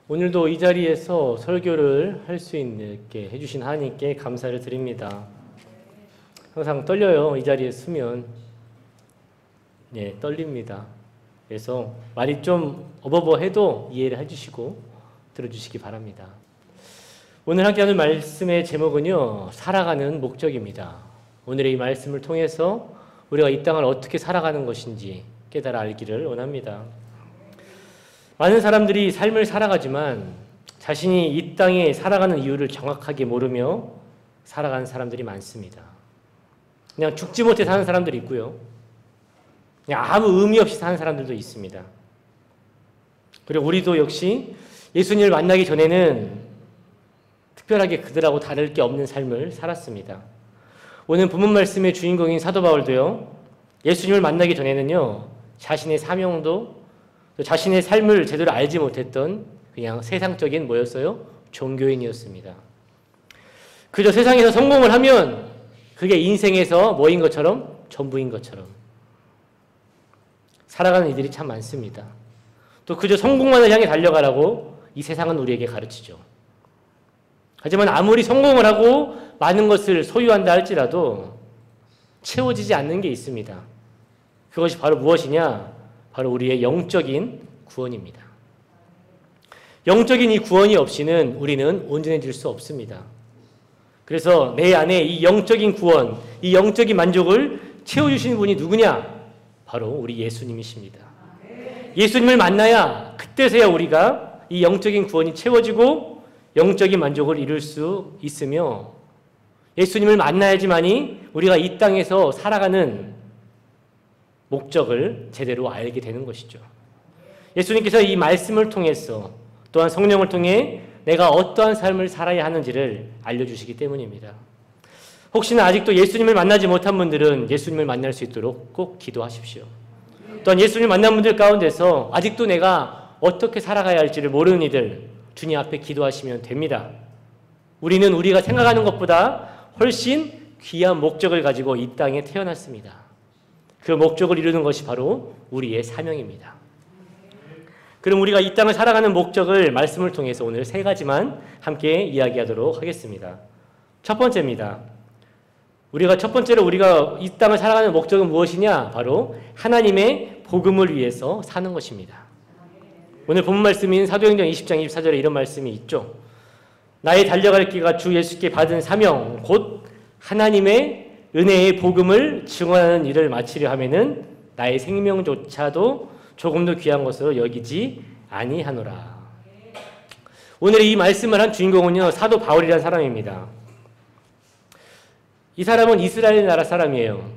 오늘도 이 자리에서 설교를 할 수 있게 해주신 하나님께 감사를 드립니다. 항상 떨려요. 이 자리에 서면 떨립니다. 그래서 말이 좀 어버버해도 이해를 해주시고 들어주시기 바랍니다. 오늘 함께 하는 말씀의 제목은요, 살아가는 목적입니다. 오늘의 이 말씀을 통해서 우리가 이 땅을 어떻게 살아가는 것인지 깨달아 알기를 원합니다. 많은 사람들이 삶을 살아가지만 자신이 이 땅에 살아가는 이유를 정확하게 모르며 살아가는 사람들이 많습니다. 그냥 죽지 못해 사는 사람들이 있고요. 그냥 아무 의미 없이 사는 사람들도 있습니다. 그리고 우리도 역시 예수님을 만나기 전에는 특별하게 그들하고 다를 게 없는 삶을 살았습니다. 오늘 본문 말씀의 주인공인 사도 바울도요, 예수님을 만나기 전에는요, 자신의 사명도 자신의 삶을 제대로 알지 못했던 그냥 세상적인 뭐였어요? 종교인이었습니다. 그저 세상에서 성공을 하면 그게 인생에서 뭐인 것처럼? 전부인 것처럼 살아가는 이들이 참 많습니다. 또 그저 성공만을 향해 달려가라고 이 세상은 우리에게 가르치죠. 하지만 아무리 성공을 하고 많은 것을 소유한다 할지라도 채워지지 않는 게 있습니다. 그것이 바로 무엇이냐? 바로 우리의 영적인 구원입니다. 영적인 이 구원이 없이는 우리는 온전해질 수 없습니다. 그래서 내 안에 이 영적인 구원, 이 영적인 만족을 채워주시는 분이 누구냐? 바로 우리 예수님이십니다. 예수님을 만나야 그때서야 우리가 이 영적인 구원이 채워지고 영적인 만족을 이룰 수 있으며, 예수님을 만나야지만이 우리가 이 땅에서 살아가는 목적을 제대로 알게 되는 것이죠. 예수님께서 이 말씀을 통해서 또한 성령을 통해 내가 어떠한 삶을 살아야 하는지를 알려주시기 때문입니다. 혹시나 아직도 예수님을 만나지 못한 분들은 예수님을 만날 수 있도록 꼭 기도하십시오. 또한 예수님을 만난 분들 가운데서 아직도 내가 어떻게 살아가야 할지를 모르는 이들, 주님 앞에 기도하시면 됩니다. 우리는 우리가 생각하는 것보다 훨씬 귀한 목적을 가지고 이 땅에 태어났습니다. 그 목적을 이루는 것이 바로 우리의 사명입니다. 그럼 우리가 이 땅을 살아가는 목적을 말씀을 통해서 오늘 세 가지만 함께 이야기하도록 하겠습니다. 첫 번째입니다. 첫 번째로 우리가 이 땅을 살아가는 목적은 무엇이냐? 바로 하나님의 복음을 위해서 사는 것입니다. 오늘 본문 말씀인 사도행전 20장 24절에 이런 말씀이 있죠. 나의 달려갈 길과 주 예수께 받은 사명 곧 하나님의 은혜의 복음을 증언하는 일을 마치려 하면은 나의 생명조차도 조금 더 귀한 것으로 여기지 아니하노라. 오늘 이 말씀을 한 주인공은요, 사도 바울이라는 사람입니다. 이 사람은 이스라엘 나라 사람이에요.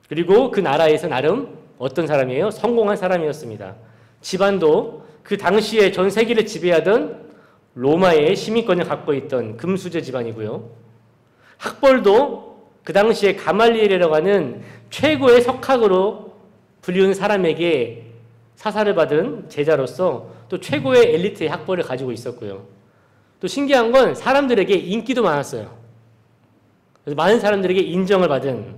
그리고 그 나라에서 나름 어떤 사람이에요? 성공한 사람이었습니다. 집안도 그 당시에 전 세계를 지배하던 로마의 시민권을 갖고 있던 금수저 집안이고요. 학벌도 그 당시에 가말리엘이라고 하는 최고의 석학으로 불리운 사람에게 사사를 받은 제자로서 또 최고의 엘리트의 학벌을 가지고 있었고요. 또 신기한 건 사람들에게 인기도 많았어요. 그래서 많은 사람들에게 인정을 받은,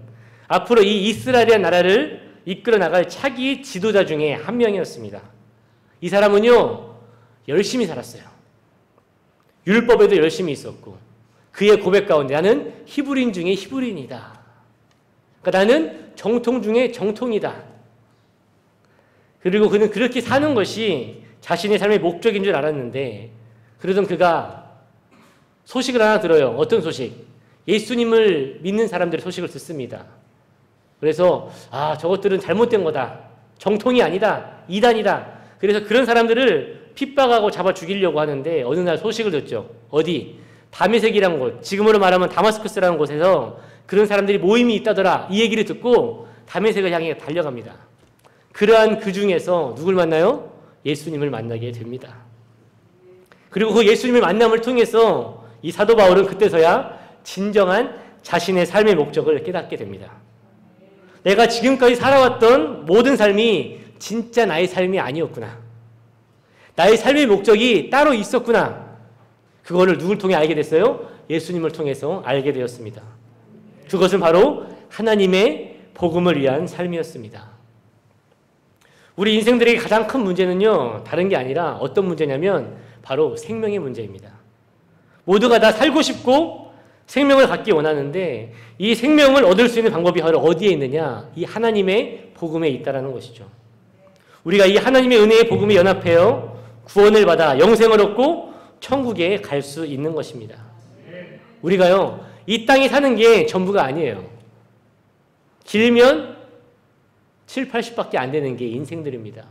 앞으로 이 이스라엘 나라를 이끌어 나갈 차기 지도자 중에 한 명이었습니다. 이 사람은요, 열심히 살았어요. 율법에도 열심히 있었고, 그의 고백 가운데 나는 히브리인 중에 히브리인이다. 그러니까 나는 정통 중에 정통이다. 그리고 그는 그렇게 사는 것이 자신의 삶의 목적인 줄 알았는데, 그러던 그가 소식을 하나 들어요. 어떤 소식? 예수님을 믿는 사람들의 소식을 듣습니다. 그래서 저것들은 잘못된 거다. 정통이 아니다. 이단이다. 그래서 그런 사람들을 핍박하고 잡아 죽이려고 하는데 어느 날 소식을 듣죠. 어디? 다메섹이라는 곳, 지금으로 말하면 다마스커스라는 곳에서 그런 사람들이 모임이 있다더라. 이 얘기를 듣고 다메섹을 향해 달려갑니다. 그러한 그 중에서 누굴 만나요? 예수님을 만나게 됩니다. 그리고 그 예수님의 만남을 통해서 이 사도 바울은 그때서야 진정한 자신의 삶의 목적을 깨닫게 됩니다. 내가 지금까지 살아왔던 모든 삶이 진짜 나의 삶이 아니었구나. 나의 삶의 목적이 따로 있었구나. 그거를 누굴 통해 알게 됐어요? 예수님을 통해서 알게 되었습니다. 그것은 바로 하나님의 복음을 위한 삶이었습니다. 우리 인생들에게 가장 큰 문제는요, 다른 게 아니라 어떤 문제냐면 바로 생명의 문제입니다. 모두가 다 살고 싶고 생명을 갖기 원하는데 이 생명을 얻을 수 있는 방법이 바로 어디에 있느냐? 이 하나님의 복음에 있다라는 것이죠. 우리가 이 하나님의 은혜의 복음에 연합하여 구원을 받아 영생을 얻고 천국에 갈 수 있는 것입니다. 우리가요, 이 땅에 사는 게 전부가 아니에요. 길면 7, 80밖에 안 되는 게 인생들입니다.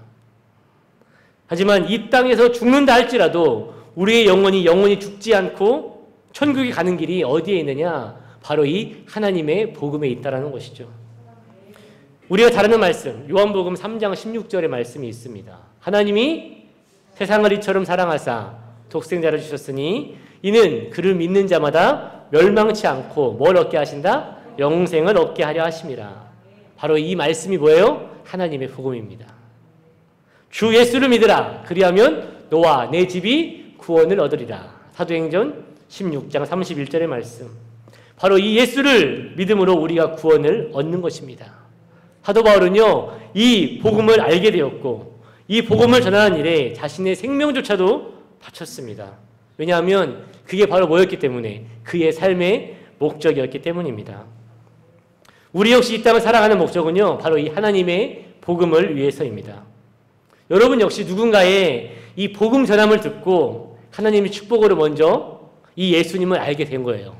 하지만 이 땅에서 죽는다 할지라도 우리의 영혼이 죽지 않고 천국에 가는 길이 어디에 있느냐? 바로 이 하나님의 복음에 있다라는 것이죠. 우리가 잘 아는 말씀, 요한복음 3장 16절의 말씀이 있습니다. 하나님이 세상을 이처럼 사랑하사 독생자를 주셨으니 이는 그를 믿는 자마다 멸망치 않고 뭘 얻게 하신다? 영생을 얻게 하려 하심이라. 바로 이 말씀이 뭐예요? 하나님의 복음입니다. 주 예수를 믿으라. 그리하면 너와 내 집이 구원을 얻으리라. 사도행전 16장 31절의 말씀. 바로 이 예수를 믿음으로 우리가 구원을 얻는 것입니다. 사도 바울은요, 이 복음을 알게 되었고 이 복음을 전하는 일에 자신의 생명조차도 바쳤습니다. 왜냐하면 그게 바로 뭐였기 때문에? 그의 삶의 목적이었기 때문입니다. 우리 역시 이 땅을 살아가는 목적은요, 바로 이 하나님의 복음을 위해서입니다. 여러분 역시 누군가의 이 복음 전함을 듣고 하나님의 축복으로 먼저 이 예수님을 알게 된 거예요.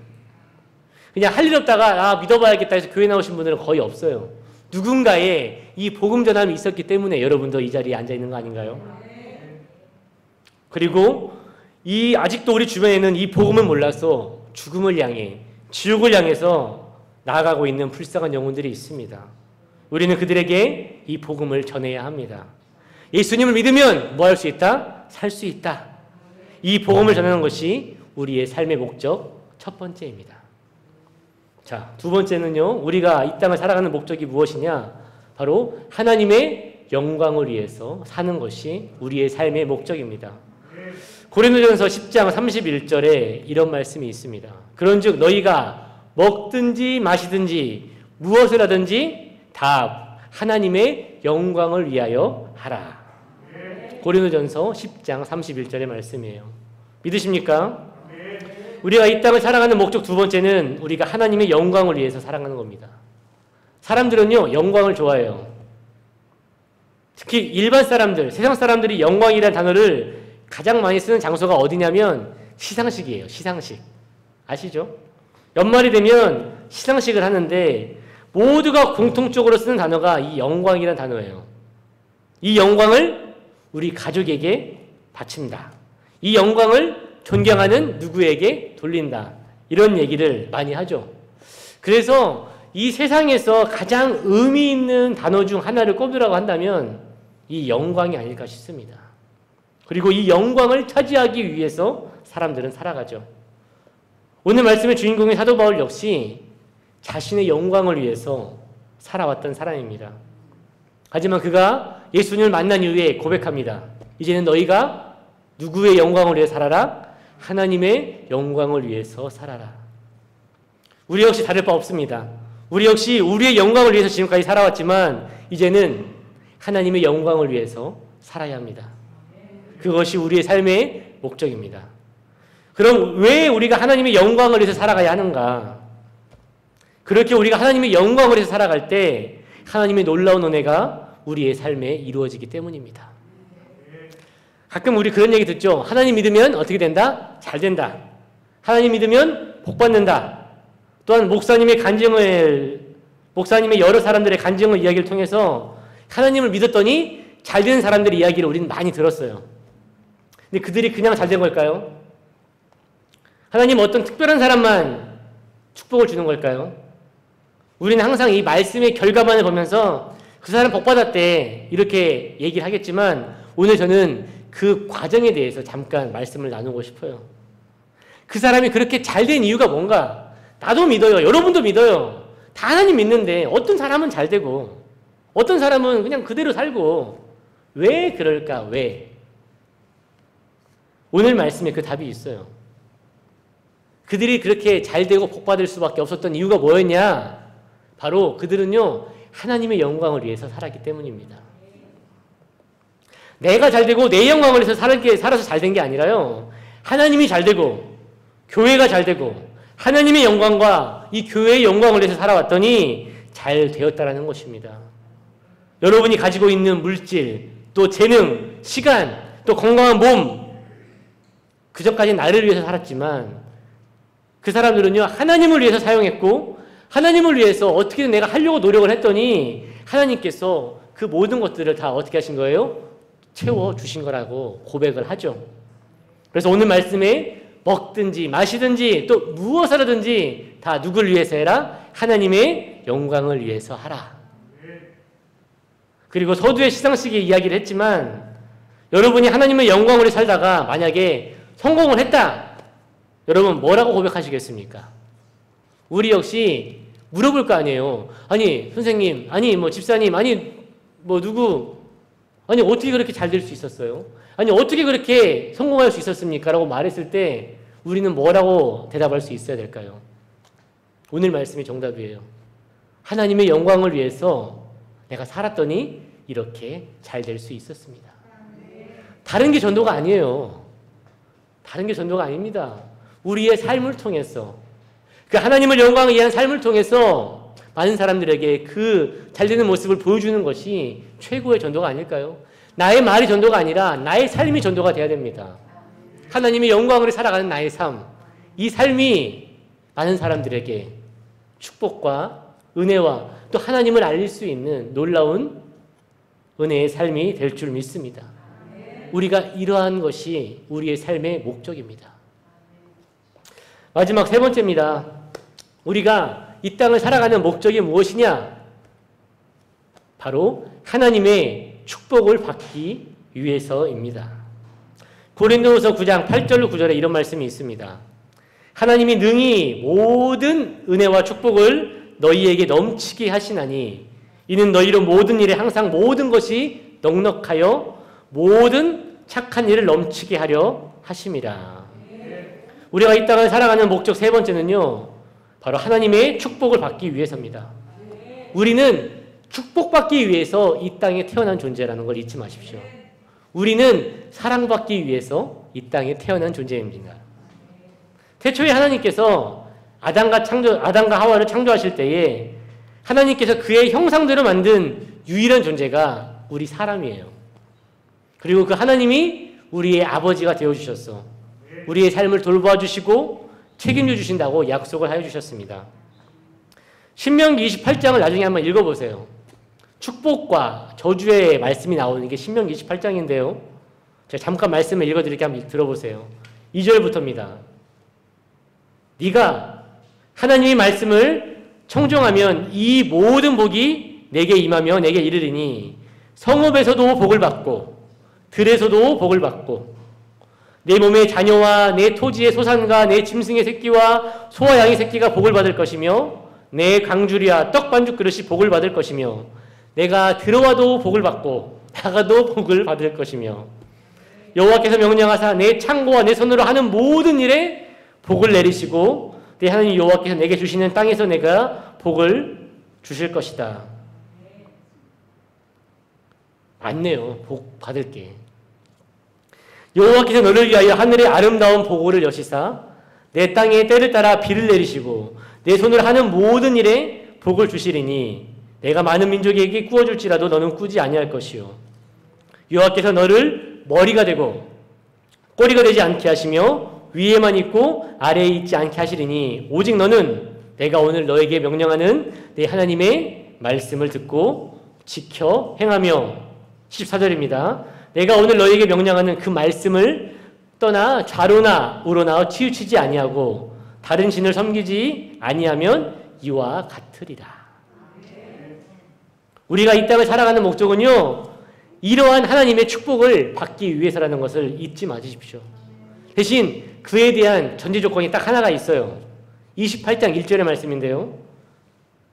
그냥 할 일 없다가 믿어봐야겠다 해서 교회 나오신 분들은 거의 없어요. 누군가의 이 복음 전함이 있었기 때문에 여러분도 이 자리에 앉아 있는 거 아닌가요? 그리고 아직도 우리 주변에는 이 복음을 몰라서 죽음을 향해, 지옥을 향해서 나아가고 있는 불쌍한 영혼들이 있습니다. 우리는 그들에게 이 복음을 전해야 합니다. 예수님을 믿으면 뭐 할 수 있다? 살 수 있다. 이 복음을 전하는 것이 우리의 삶의 목적 첫 번째입니다. 자, 두 번째는요, 우리가 이 땅을 살아가는 목적이 무엇이냐? 바로 하나님의 영광을 위해서 사는 것이 우리의 삶의 목적입니다. 고린도전서 10장 31절에 이런 말씀이 있습니다. 그런즉 너희가 먹든지 마시든지 무엇을 하든지 다 하나님의 영광을 위하여 하라. 고린도전서 10장 31절의 말씀이에요. 믿으십니까? 우리가 이 땅을 살아가는 목적 두 번째는 우리가 하나님의 영광을 위해서 살아가는 겁니다. 사람들은요, 영광을 좋아해요. 특히 일반 사람들, 세상 사람들이 영광이라는 단어를 가장 많이 쓰는 장소가 어디냐면 시상식이에요. 시상식. 아시죠? 연말이 되면 시상식을 하는데 모두가 공통적으로 쓰는 단어가 이 영광이라는 단어예요. 이 영광을 우리 가족에게 바친다. 이 영광을 존경하는 누구에게 돌린다. 이런 얘기를 많이 하죠. 그래서 이 세상에서 가장 의미 있는 단어 중 하나를 꼽으라고 한다면 이 영광이 아닐까 싶습니다. 그리고 이 영광을 차지하기 위해서 사람들은 살아가죠. 오늘 말씀의 주인공인 사도 바울 역시 자신의 영광을 위해서 살아왔던 사람입니다. 하지만 그가 예수님을 만난 이후에 고백합니다. 이제는 너희가 누구의 영광을 위해 살아라? 하나님의 영광을 위해서 살아라. 우리 역시 다를 바 없습니다. 우리 역시 우리의 영광을 위해서 지금까지 살아왔지만 이제는 하나님의 영광을 위해서 살아야 합니다. 그것이 우리의 삶의 목적입니다. 그럼 왜 우리가 하나님의 영광을 위해서 살아가야 하는가? 그렇게 우리가 하나님의 영광을 위해서 살아갈 때 하나님의 놀라운 은혜가 우리의 삶에 이루어지기 때문입니다. 가끔 우리 그런 얘기 듣죠. 하나님 믿으면 어떻게 된다? 잘 된다. 하나님 믿으면 복 받는다. 또한 목사님의 여러 사람들의 간증을 이야기를 통해서 하나님을 믿었더니 잘 되는 사람들의 이야기를 우리는 많이 들었어요. 근데 그들이 그냥 잘 된 걸까요? 하나님 어떤 특별한 사람만 축복을 주는 걸까요? 우리는 항상 이 말씀의 결과만을 보면서 그 사람 복 받았대 이렇게 얘기를 하겠지만 오늘 저는 그 과정에 대해서 잠깐 말씀을 나누고 싶어요. 그 사람이 그렇게 잘 된 이유가 뭔가? 나도 믿어요. 여러분도 믿어요. 다 하나님 믿는데 어떤 사람은 잘 되고 어떤 사람은 그냥 그대로 살고 왜 그럴까? 왜? 오늘 말씀에 그 답이 있어요. 그들이 그렇게 잘 되고 복 받을 수밖에 없었던 이유가 뭐였냐? 바로 그들은요 하나님의 영광을 위해서 살았기 때문입니다. 내가 잘 되고 내 영광을 위해서 살아서 잘 된 게 아니라요. 하나님이 잘 되고 교회가 잘 되고 하나님의 영광과 이 교회의 영광을 위해서 살아왔더니 잘 되었다라는 것입니다. 여러분이 가지고 있는 물질, 또 재능, 시간, 또 건강한 몸, 그전까지 나를 위해서 살았지만 그 사람들은요, 하나님을 위해서 사용했고 하나님을 위해서 어떻게든 내가 하려고 노력을 했더니 하나님께서 그 모든 것들을 다 어떻게 하신 거예요? 채워주신 거라고 고백을 하죠. 그래서 오늘 말씀에 먹든지 마시든지 또 무엇을 하든지 다 누굴 위해서 해라? 하나님의 영광을 위해서 하라. 그리고 서두에 시상식에 이야기를 했지만 여러분이 하나님의 영광으로 살다가 만약에 성공을 했다. 여러분 뭐라고 고백하시겠습니까? 우리 역시 물어볼 거 아니에요. 아니 선생님, 아니 뭐 집사님, 아니 뭐 누구, 아니 어떻게 그렇게 잘 될 수 있었어요? 아니 어떻게 그렇게 성공할 수 있었습니까? 라고 말했을 때 우리는 뭐라고 대답할 수 있어야 될까요? 오늘 말씀이 정답이에요. 하나님의 영광을 위해서 내가 살았더니 이렇게 잘 될 수 있었습니다. 다른 게 전도가 아니에요. 다른 게 전도가 아닙니다. 우리의 삶을 통해서 그 하나님을 영광을 위한 삶을 통해서 많은 사람들에게 그 잘되는 모습을 보여주는 것이 최고의 전도가 아닐까요? 나의 말이 전도가 아니라 나의 삶이 전도가 돼야 됩니다. 하나님의 영광으로 살아가는 나의 삶, 이 삶이 많은 사람들에게 축복과 은혜와 또 하나님을 알릴 수 있는 놀라운 은혜의 삶이 될 줄 믿습니다. 우리가 이러한 것이 우리의 삶의 목적입니다. 마지막 세 번째입니다. 우리가 이 땅을 살아가는 목적이 무엇이냐? 바로 하나님의 축복을 받기 위해서입니다. 고린도후서 9장 8절로 9절에 이런 말씀이 있습니다. 하나님이 능히 모든 은혜와 축복을 너희에게 넘치게 하시나니 이는 너희로 모든 일에 항상 모든 것이 넉넉하여 모든 착한 일을 넘치게 하려 하심이라. 우리가 이 땅을 살아가는 목적 세 번째는요, 바로 하나님의 축복을 받기 위해서입니다. 우리는 축복받기 위해서 이 땅에 태어난 존재라는 걸 잊지 마십시오. 우리는 사랑받기 위해서 이 땅에 태어난 존재입니다. 태초에 하나님께서 아담과 하와를 창조하실 때에 하나님께서 그의 형상대로 만든 유일한 존재가 우리 사람이에요. 그리고 그 하나님이 우리의 아버지가 되어주셨어. 우리의 삶을 돌봐 주시고 책임져 주신다고 약속을 하여 주셨습니다. 신명기 28장을 나중에 한번 읽어보세요. 축복과 저주의 말씀이 나오는 게 신명기 28장인데요. 제가 잠깐 말씀을 읽어드릴게요. 한번 들어보세요. 2절부터입니다. 네가 하나님의 말씀을 청종하면 이 모든 복이 내게 임하며 내게 이르리니 성읍에서도 복을 받고 들에서도 복을 받고 내 몸의 자녀와 내 토지의 소산과 내 짐승의 새끼와 소와 양의 새끼가 복을 받을 것이며 내 강주리와 떡 반죽 그릇이 복을 받을 것이며 내가 들어와도 복을 받고 나가도 복을 받을 것이며 여호와께서 명령하사 내 창고와 내 손으로 하는 모든 일에 복을 내리시고 내 하나님 여호와께서 내게 주시는 땅에서 내가 복을 주실 것이다. 맞네요. 복 받을게. 여호와께서 너를 위하여 하늘의 아름다운 보고를 여시사 내 땅에 때를 따라 비를 내리시고 내 손으로 하는 모든 일에 복을 주시리니 내가 많은 민족에게 꾸어줄지라도 너는 꾸지 아니할 것이요 여호와께서 너를 머리가 되고 꼬리가 되지 않게 하시며 위에만 있고 아래에 있지 않게 하시리니 오직 너는 내가 오늘 너에게 명령하는 내 하나님의 말씀을 듣고 지켜 행하며 14절입니다. 내가 오늘 너에게 명령하는 그 말씀을 떠나 좌로나 우로나 치우치지 아니하고 다른 신을 섬기지 아니하면 이와 같으리라. 우리가 이 땅을 살아가는 목적은요, 이러한 하나님의 축복을 받기 위해서라는 것을 잊지 마십시오. 대신 그에 대한 전제 조건이 딱 하나가 있어요. 28장 1절의 말씀인데요.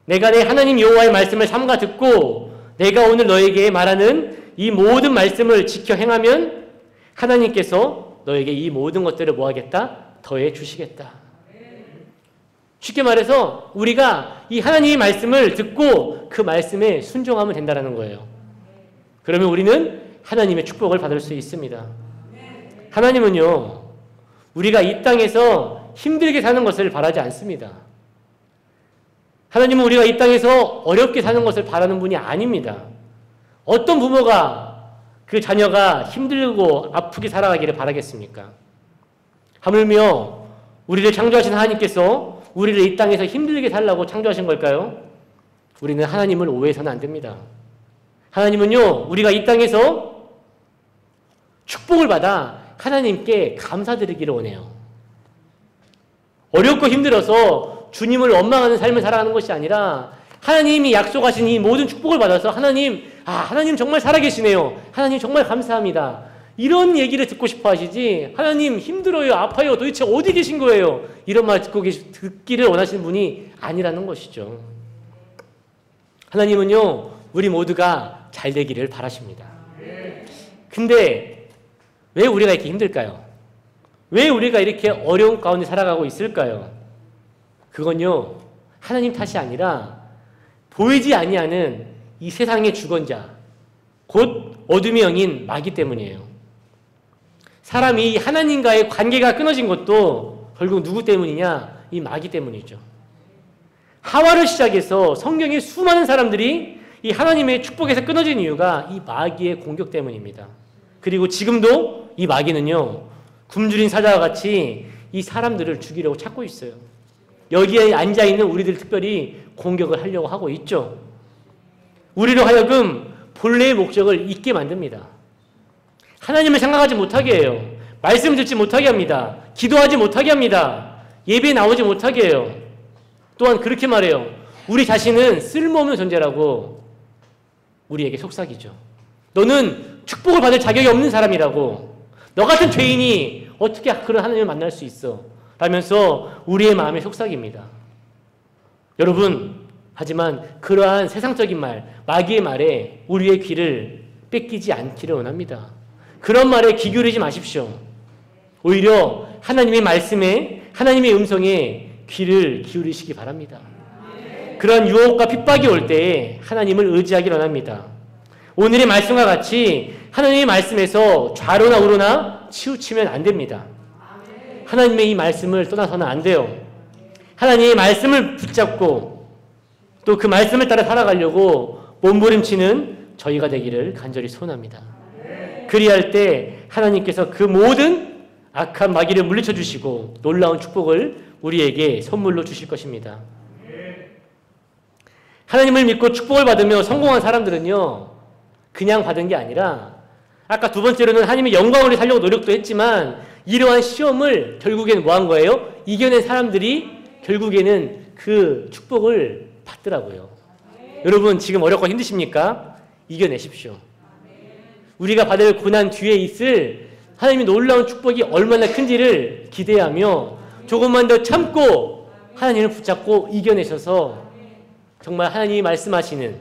내가 내 하나님 여호와의 말씀을 삼가 듣고 내가 오늘 너에게 말하는 이 모든 말씀을 지켜 행하면 하나님께서 너에게 이 모든 것들을 뭐 하겠다? 더해 주시겠다. 쉽게 말해서 우리가 이 하나님의 말씀을 듣고 그 말씀에 순종하면 된다는 거예요. 그러면 우리는 하나님의 축복을 받을 수 있습니다. 하나님은요, 우리가 이 땅에서 힘들게 사는 것을 바라지 않습니다. 하나님은 우리가 이 땅에서 어렵게 사는 것을 바라는 분이 아닙니다. 어떤 부모가 그 자녀가 힘들고 아프게 살아가기를 바라겠습니까? 하물며 우리를 창조하신 하나님께서 우리를 이 땅에서 힘들게 살라고 창조하신 걸까요? 우리는 하나님을 오해해서는 안 됩니다. 하나님은요, 우리가 이 땅에서 축복을 받아 하나님께 감사드리기를 원해요. 어렵고 힘들어서 주님을 원망하는 삶을 살아가는 것이 아니라 하나님이 약속하신 이 모든 축복을 받아서 하나님 정말 살아계시네요. 하나님 정말 감사합니다. 이런 얘기를 듣고 싶어 하시지, 하나님 힘들어요, 아파요, 도대체 어디 계신 거예요? 이런 말 듣기를 원하시는 분이 아니라는 것이죠. 하나님은요, 우리 모두가 잘 되기를 바라십니다. 근데 왜 우리가 이렇게 힘들까요? 왜 우리가 이렇게 어려운 가운데 살아가고 있을까요? 그건요, 하나님 탓이 아니라 보이지 아니하는 이 세상의 주권자, 곧 어둠의 영인 마귀 때문이에요. 사람이 하나님과의 관계가 끊어진 것도 결국 누구 때문이냐? 이 마귀 때문이죠. 하와를 시작해서 성경의 수많은 사람들이 이 하나님의 축복에서 끊어진 이유가 이 마귀의 공격 때문입니다. 그리고 지금도 이 마귀는요, 굶주린 사자와 같이 이 사람들을 죽이려고 찾고 있어요. 여기에 앉아있는 우리들 특별히 공격을 하려고 하고 있죠. 우리로 하여금 본래의 목적을 잊게 만듭니다. 하나님을 생각하지 못하게 해요. 말씀 듣지 못하게 합니다. 기도하지 못하게 합니다. 예배에 나오지 못하게 해요. 또한 그렇게 말해요. 우리 자신은 쓸모없는 존재라고 우리에게 속삭이죠. 너는 축복을 받을 자격이 없는 사람이라고. 너 같은 죄인이 어떻게 그런 하나님을 만날 수 있어? 라면서 우리의 마음에 속삭입니다. 여러분, 하지만 그러한 세상적인 말, 마귀의 말에 우리의 귀를 뺏기지 않기를 원합니다. 그런 말에 귀 기울이지 마십시오. 오히려 하나님의 말씀에, 하나님의 음성에 귀를 기울이시기 바랍니다. 그런 유혹과 핍박이 올 때에 하나님을 의지하기 원합니다. 오늘의 말씀과 같이 하나님의 말씀에서 좌로나 우로나 치우치면 안 됩니다. 하나님의 이 말씀을 떠나서는 안 돼요. 하나님의 말씀을 붙잡고 또 그 말씀을 따라 살아가려고 몸부림치는 저희가 되기를 간절히 소원합니다. 그리할 때 하나님께서 그 모든 악한 마귀를 물리쳐 주시고 놀라운 축복을 우리에게 선물로 주실 것입니다. 하나님을 믿고 축복을 받으며 성공한 사람들은요, 그냥 받은 게 아니라 아까 두 번째로는 하나님의 영광을 살려고 노력도 했지만 이러한 시험을 결국에는 뭐 한 거예요? 이겨낸 사람들이 결국에는 그 축복을 받더라고요. 여러분, 지금 어렵고 힘드십니까? 이겨내십시오. 우리가 받을 고난 뒤에 있을 하나님의 놀라운 축복이 얼마나 큰지를 기대하며 조금만 더 참고 하나님을 붙잡고 이겨내셔서 정말 하나님이 말씀하시는,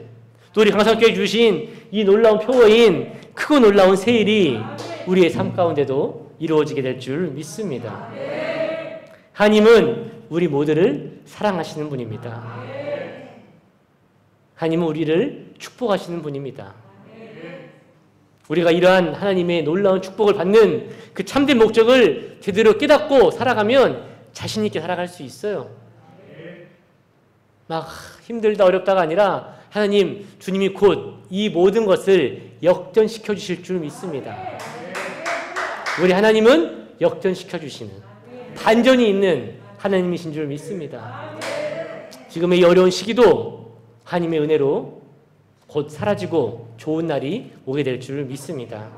또 우리 강성교회 주신 이 놀라운 표어인 크고 놀라운 새 일이 우리의 삶 가운데도 이루어지게 될 줄 믿습니다. 하나님은 우리 모두를 사랑하시는 분입니다. 하나님은 우리를 축복하시는 분입니다. 우리가 이러한 하나님의 놀라운 축복을 받는 그 참된 목적을 제대로 깨닫고 살아가면 자신 있게 살아갈 수 있어요. 막 힘들다 어렵다가 아니라 하나님, 주님이 곧 이 모든 것을 역전시켜 주실 줄 믿습니다. 우리 하나님은 역전시켜 주시는, 반전이 있는 하나님이신 줄 믿습니다. 지금의 이 어려운 시기도 하나님의 은혜로 곧 사라지고 좋은 날이 오게 될 줄 믿습니다.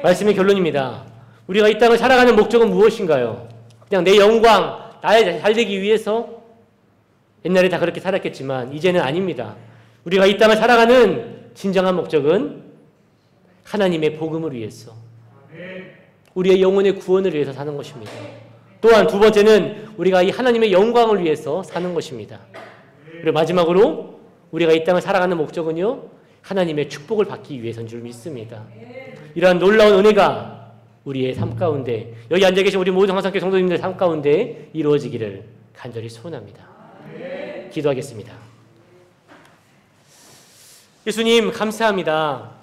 말씀의 결론입니다. 우리가 이 땅을 살아가는 목적은 무엇인가요? 그냥 내 영광, 나의 잘되기 위해서? 옛날에 다 그렇게 살았겠지만 이제는 아닙니다. 우리가 이 땅을 살아가는 진정한 목적은 하나님의 복음을 위해서, 우리의 영혼의 구원을 위해서 사는 것입니다. 또한 두 번째는 우리가 이 하나님의 영광을 위해서 사는 것입니다. 그리고 마지막으로 우리가 이 땅을 살아가는 목적은요, 하나님의 축복을 받기 위해서인 줄 믿습니다. 이러한 놀라운 은혜가 우리의 삶 가운데, 여기 앉아 계신 우리 모든 강성교회 성도님들 삶 가운데 이루어지기를 간절히 소원합니다. 기도하겠습니다. 예수님, 감사합니다.